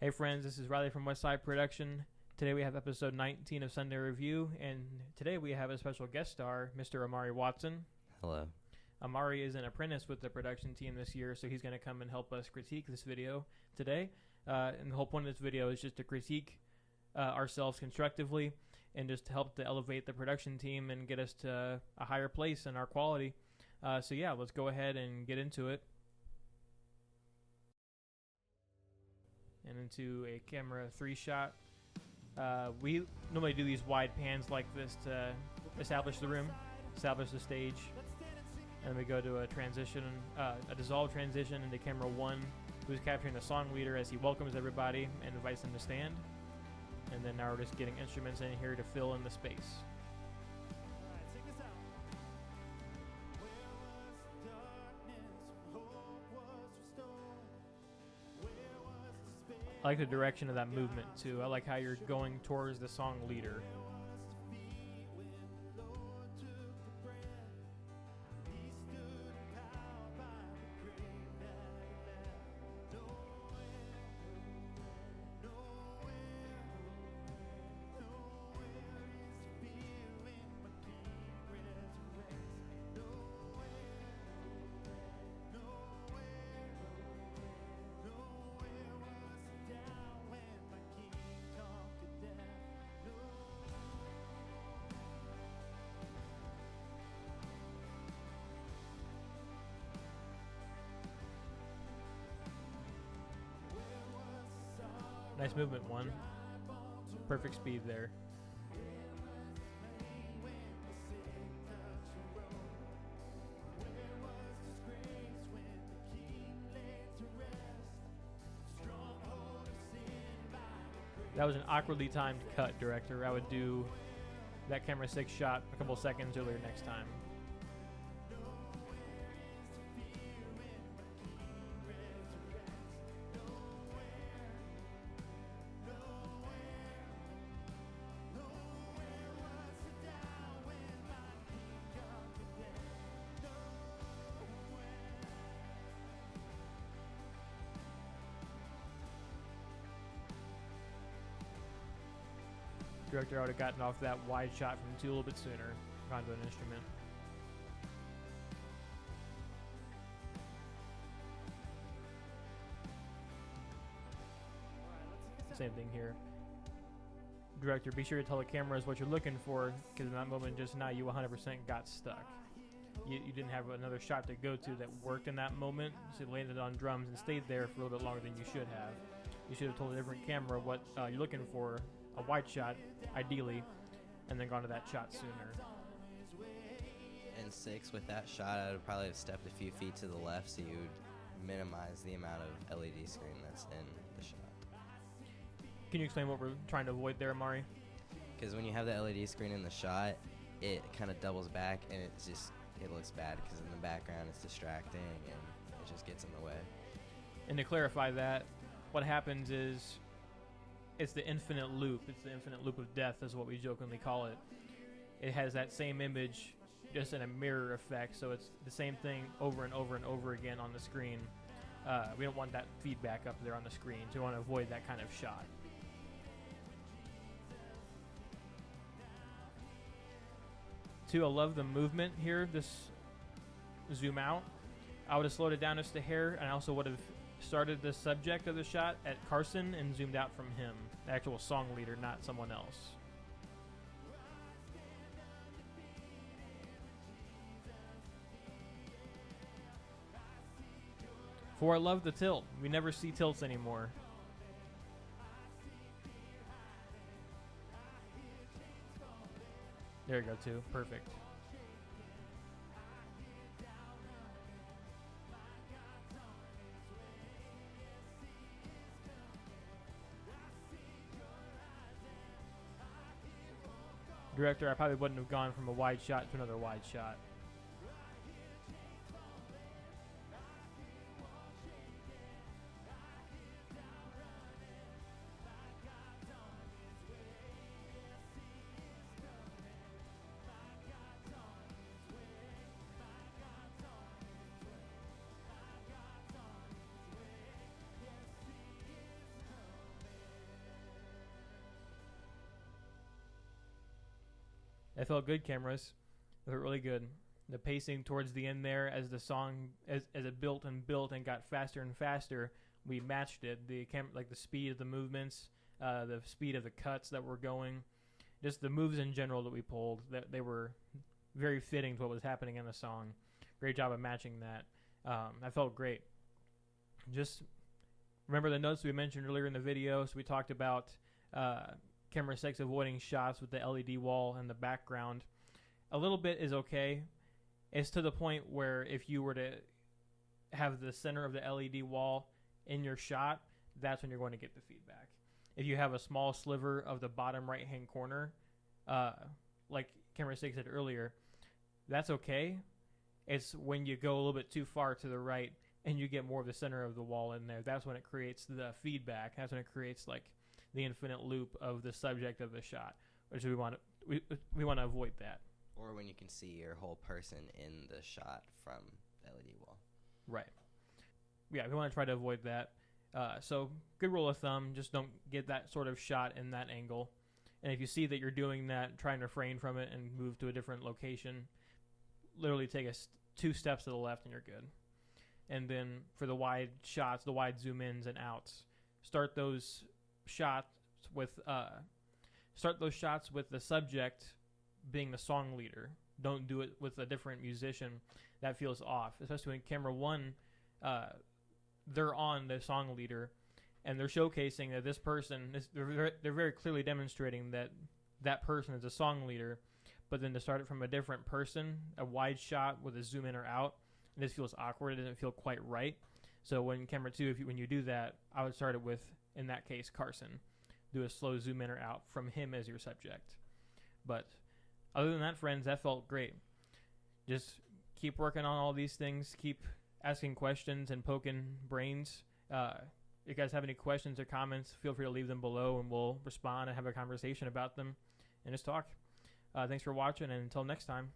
Hey friends, this is Riley from Westside Production. Today we have episode 19 of Sunday Review, and today we have a special guest star, Mr. Amari Watson. Hello. Amari is an apprentice with the production team this year, so he's going to come and help us critique this video today. And the whole point of this video is just to critique ourselves constructively and just to help to elevate the production team and get us to a higher place in our quality. So yeah, let's go ahead and get into it. And into a camera 3 shot. We normally do these wide pans like this to establish the room, establish the stage, and we go to a transition, a dissolve transition into camera 1, who's capturing the song leader as he welcomes everybody and invites them to stand. And then now we're just getting instruments in here to fill in the space. I like the direction of that movement too. I like how you're going towards the song leader. Nice movement, 1. Perfect speed there. That was an awkwardly timed cut, director. I would do that camera 6 shot a couple seconds earlier next time. Director, I would have gotten off that wide shot from 2 a little bit sooner, gone to an instrument. Same thing here. Director, be sure to tell the cameras what you're looking for, because in that moment just now you 100% got stuck. You didn't have another shot to go to that worked in that moment, so you landed on drums and stayed there for a little bit longer than you should have. You should have told a different camera what you're looking for, a wide shot, ideally, and then gone to that shot sooner. In 6, with that shot, I would probably have stepped a few feet to the left so you would minimize the amount of LED screen that's in the shot. Can you explain what we're trying to avoid there, Amari? Because when you have the LED screen in the shot, it kind of doubles back and it looks bad because in the background it's distracting and it just gets in the way. And to clarify that, what happens is it's the infinite loop. It's the infinite loop of death is what we jokingly call it. It has that same image just in a mirror effect, so it's the same thing over and over and over again on the screen. We don't want that feedback up there on the screen, so we want to avoid that kind of shot. Two, I love the movement here, this zoom out. I would have slowed it down just a hair, and I also would have started the subject of the shot at Carson and zoomed out from him, the actual song leader, not someone else. 4, I love the tilt. We never see tilts anymore. There you go, 2. Perfect. Director, I probably wouldn't have gone from a wide shot to another wide shot. They felt good cameras. They felt really good. The pacing towards the end there, as the song as it built and got faster and faster, we matched it. The like the speed of the movements, the speed of the cuts that were going, just the moves in general that we pulled. That they were very fitting to what was happening in the song. Great job of matching that. That felt great. Just remember the notes we mentioned earlier in the video. So we talked about camera 6 avoiding shots with the LED wall in the background. A little bit is okay. It's to the point where if you were to have the center of the LED wall in your shot, that's when you're going to get the feedback. If you have a small sliver of the bottom right-hand corner, like camera 6 said earlier, that's okay. It's when you go a little bit too far to the right and you get more of the center of the wall in there. That's when it creates the feedback. That's when it creates like the infinite loop of the subject of the shot, which we want to avoid that. Or when you can see your whole person in the shot from the LED wall. Right. Yeah, we want to try to avoid that. So good rule of thumb, just don't get that sort of shot in that angle. And if you see that you're doing that, try and refrain from it and move to a different location. Literally take 2 steps to the left and you're good. And then for the wide shots, the wide zoom ins and outs, start those shots with the subject being the song leader. Don't do it with a different musician. That feels off, especially when camera 1, they're on the song leader, and they're showcasing that this person they're very clearly demonstrating that person is a song leader. But then to start it from a different person, a wide shot with a zoom in or out, this feels awkward. It doesn't feel quite right. So when camera 2, when you do that, I would start it with, in that case, Carson. Do a slow zoom in or out from him as your subject. But other than that, friends, that felt great. Just keep working on all these things. Keep asking questions and poking brains. If you guys have any questions or comments, feel free to leave them below, and we'll respond and have a conversation about them and just talk. Thanks for watching, and until next time.